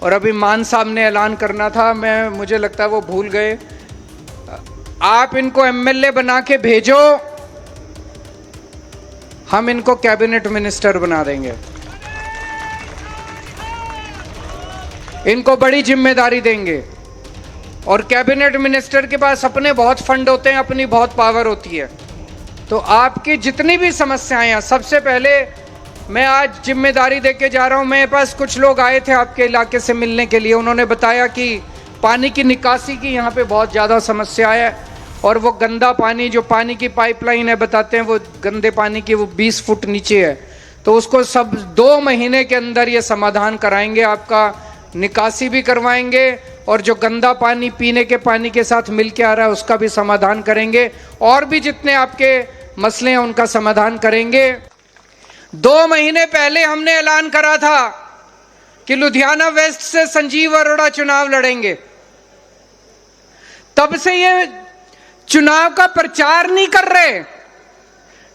और अभी मान साहब ने ऐलान करना था, मुझे लगता है वो भूल गए। आप इनको एमएलए बना के भेजो, हम इनको कैबिनेट मिनिस्टर बना देंगे, इनको बड़ी जिम्मेदारी देंगे। और कैबिनेट मिनिस्टर के पास अपने बहुत फंड होते हैं, अपनी बहुत पावर होती है। तो आपकी जितनी भी समस्याएं हैं, सबसे पहले मैं आज जिम्मेदारी देके जा रहा हूं। मेरे पास कुछ लोग आए थे आपके इलाके से मिलने के लिए, उन्होंने बताया कि पानी की निकासी की यहाँ पे बहुत ज़्यादा समस्या है, और वो गंदा पानी, जो पानी की पाइपलाइन है बताते हैं, वो गंदे पानी की वो 20 फुट नीचे है। तो उसको सब 2 महीने के अंदर ये समाधान कराएंगे, आपका निकासी भी करवाएंगे, और जो गंदा पानी पीने के पानी के साथ मिल के आ रहा है उसका भी समाधान करेंगे, और भी जितने आपके मसले हैं उनका समाधान करेंगे। 2 महीने पहले हमने ऐलान करा था कि लुधियाना वेस्ट से संजीव अरोड़ा चुनाव लड़ेंगे। तब से ये चुनाव का प्रचार नहीं कर रहे।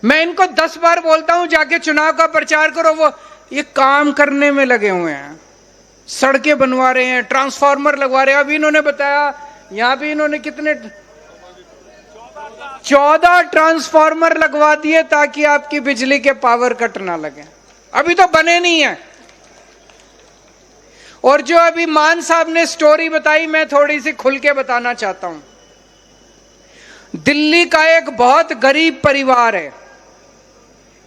मैं इनको 10 बार बोलता हूं जाके चुनाव का प्रचार करो, वो ये काम करने में लगे हुए हैं। सड़कें बनवा रहे हैं, ट्रांसफार्मर लगवा रहे हैं। अभी इन्होंने बताया यहां भी इन्होंने कितने 14 ट्रांसफार्मर लगवा दिए ताकि आपकी बिजली के पावर कट ना लगे। अभी तो बने नहीं है। और जो अभी मान साहब ने स्टोरी बताई, मैं थोड़ी सी खुल के बताना चाहता हूं। दिल्ली का एक बहुत गरीब परिवार है,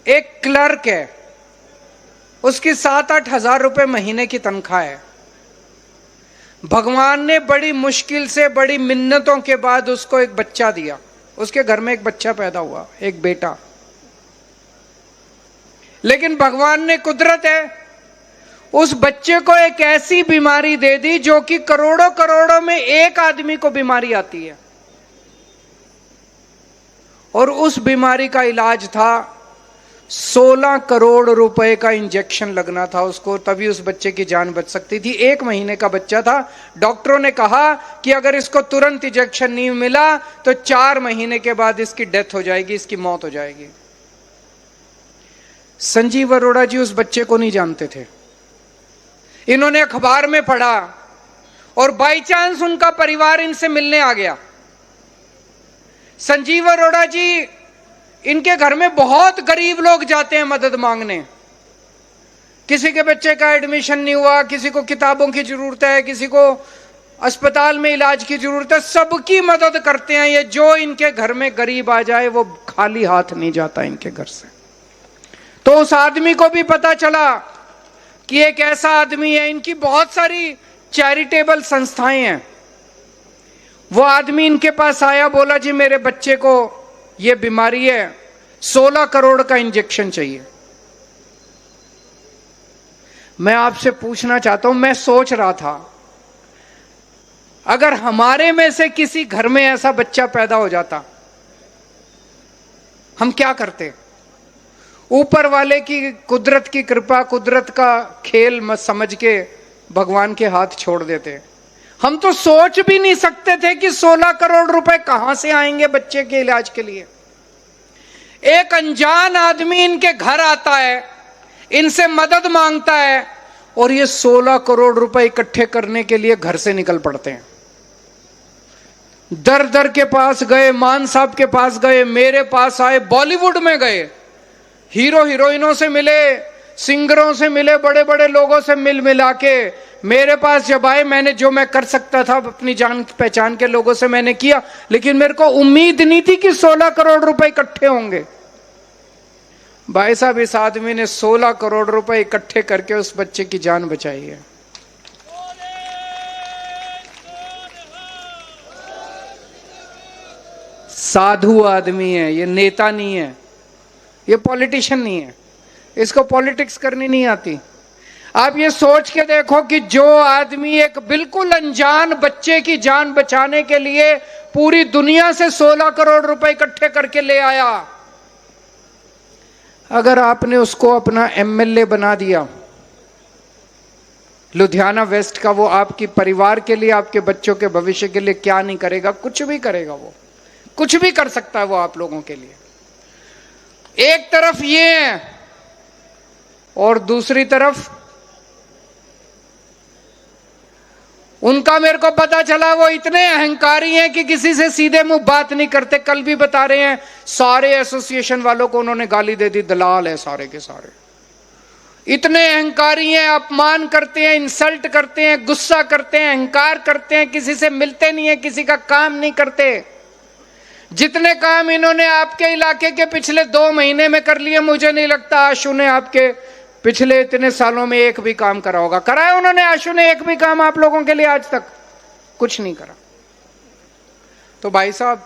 एक क्लर्क है, उसकी 7-8 हजार रुपए महीने की तनख्वाह है। भगवान ने बड़ी मुश्किल से, बड़ी मिन्नतों के बाद उसको एक बच्चा दिया। उसके घर में एक बच्चा पैदा हुआ, एक बेटा। लेकिन भगवान ने, कुदरत है, उस बच्चे को एक ऐसी बीमारी दे दी जो कि करोड़ों करोड़ों में एक आदमी को बीमारी आती है। और उस बीमारी का इलाज था 16 करोड़ रुपए का इंजेक्शन लगना था उसको, तभी उस बच्चे की जान बच सकती थी। 1 महीने का बच्चा था। डॉक्टरों ने कहा कि अगर इसको तुरंत इंजेक्शन नहीं मिला तो 4 महीने के बाद इसकी डेथ हो जाएगी, इसकी मौत हो जाएगी। संजीव अरोड़ा जी उस बच्चे को नहीं जानते थे। इन्होंने अखबार में पढ़ा और बाई चांस उनका परिवार इनसे मिलने आ गया। संजीव अरोड़ा जी, इनके घर में बहुत गरीब लोग जाते हैं मदद मांगने। किसी के बच्चे का एडमिशन नहीं हुआ, किसी को किताबों की जरूरत है, किसी को अस्पताल में इलाज की जरूरत है, सबकी मदद करते हैं ये। जो इनके घर में गरीब आ जाए वो खाली हाथ नहीं जाता इनके घर से। तो उस आदमी को भी पता चला कि एक ऐसा आदमी है। इनकी बहुत सारी चैरिटेबल संस्थाएं हैं। वो आदमी इनके पास आया, बोला जी मेरे बच्चे को ये बीमारी है, 16 करोड़ का इंजेक्शन चाहिए। मैं आपसे पूछना चाहता हूं, मैं सोच रहा था अगर हमारे में से किसी घर में ऐसा बच्चा पैदा हो जाता, हम क्या करते? ऊपर वाले की, कुदरत की कृपा, कुदरत का खेल मत समझ के भगवान के हाथ छोड़ देते। हम तो सोच भी नहीं सकते थे कि 16 करोड़ रुपए कहां से आएंगे बच्चे के इलाज के लिए। एक अनजान आदमी इनके घर आता है, इनसे मदद मांगता है, और ये 16 करोड़ रुपए इकट्ठे करने के लिए घर से निकल पड़ते हैं। दर दर के पास गए, मान साहब के पास गए, मेरे पास आए, बॉलीवुड में गए, हीरो हीरोइनों से मिले, सिंगरों से मिले, बड़े बड़े लोगों से मिल मिला के मेरे पास जब आए, मैंने जो मैं कर सकता था अपनी जान पहचान के लोगों से मैंने किया। लेकिन मेरे को उम्मीद नहीं थी कि 16 करोड़ रुपए इकट्ठे होंगे। भाई साहब, इस आदमी ने 16 करोड़ रुपए इकट्ठे करके उस बच्चे की जान बचाई है। साधु आदमी है ये, नेता नहीं है, ये पॉलिटिशियन नहीं है, इसको पॉलिटिक्स करनी नहीं आती। आप ये सोच के देखो कि जो आदमी एक बिल्कुल अनजान बच्चे की जान बचाने के लिए पूरी दुनिया से 16 करोड़ रुपए इकट्ठे करके ले आया, अगर आपने उसको अपना एमएलए बना दिया लुधियाना वेस्ट का, वो आपकी परिवार के लिए, आपके बच्चों के भविष्य के लिए क्या नहीं करेगा? कुछ भी करेगा। वो कुछ भी कर सकता है वो आप लोगों के लिए। एक तरफ ये है और दूसरी तरफ उनका मेरे को पता चला वो इतने अहंकारी हैं कि किसी से सीधे मुंह बात नहीं करते। कल भी बता रहे हैं सारे एसोसिएशन वालों को उन्होंने गाली दे दी, दलाल है सारे के सारे। इतने अहंकारी हैं, अपमान करते हैं, इंसल्ट करते हैं, गुस्सा करते हैं, अहंकार करते हैं, किसी से मिलते नहीं है, किसी का काम नहीं करते। जितने काम इन्होंने आपके इलाके के पिछले 2 महीने में कर लिए, मुझे नहीं लगता आशु ने आपके पिछले इतने सालों में एक भी काम करा होगा। कराया उन्होंने? आशु ने एक भी काम आप लोगों के लिए आज तक कुछ नहीं करा। तो भाई साहब,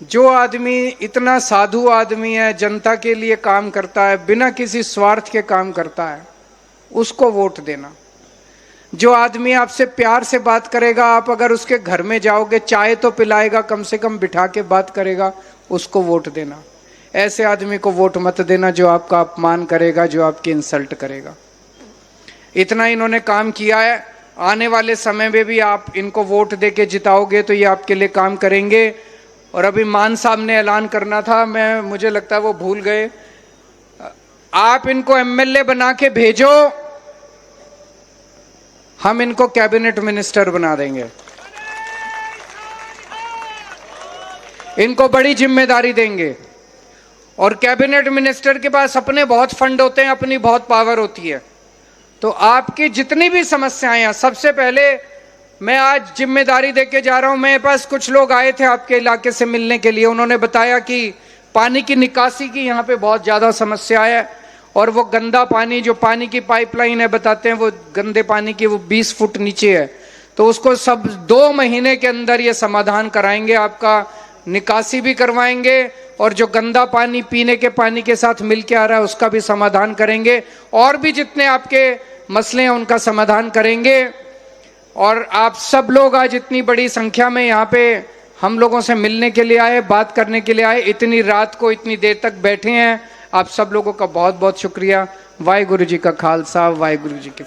जो आदमी इतना साधु आदमी है, जनता के लिए काम करता है, बिना किसी स्वार्थ के काम करता है, उसको वोट देना। जो आदमी आपसे प्यार से बात करेगा, आप अगर उसके घर में जाओगे चाय तो पिलाएगा, कम से कम बिठा के बात करेगा, उसको वोट देना। ऐसे आदमी को वोट मत देना जो आपका अपमान करेगा, जो आपकी इंसल्ट करेगा। इतना इन्होंने काम किया है, आने वाले समय में भी आप इनको वोट दे के जिताओगे तो ये आपके लिए काम करेंगे। और अभी मान साहब ने ऐलान करना था, मुझे लगता है वो भूल गए। आप इनको एमएलए बना के भेजो, हम इनको कैबिनेट मिनिस्टर बना देंगे, इनको बड़ी जिम्मेदारी देंगे। और कैबिनेट मिनिस्टर के पास अपने बहुत फंड होते हैं, अपनी बहुत पावर होती है। तो आपकी जितनी भी समस्याएं हैं, सबसे पहले मैं आज जिम्मेदारी देके जा रहा हूं। मेरे पास कुछ लोग आए थे आपके इलाके से मिलने के लिए, उन्होंने बताया कि पानी की निकासी की यहाँ पे बहुत ज़्यादा समस्या है, और वो गंदा पानी, जो पानी की पाइपलाइन है, बताते हैं वो गंदे पानी की वो 20 फुट नीचे है। तो उसको सब 2 महीने के अंदर ये समाधान कराएंगे, आपका निकासी भी करवाएंगे, और जो गंदा पानी पीने के पानी के साथ मिल के आ रहा है उसका भी समाधान करेंगे, और भी जितने आपके मसले हैं उनका समाधान करेंगे। और आप सब लोग आज इतनी बड़ी संख्या में यहाँ पे हम लोगों से मिलने के लिए आए, बात करने के लिए आए, इतनी रात को इतनी देर तक बैठे हैं, आप सब लोगों का बहुत बहुत शुक्रिया। वाहिगुरु जी का खालसा, वाहिगुरु जी की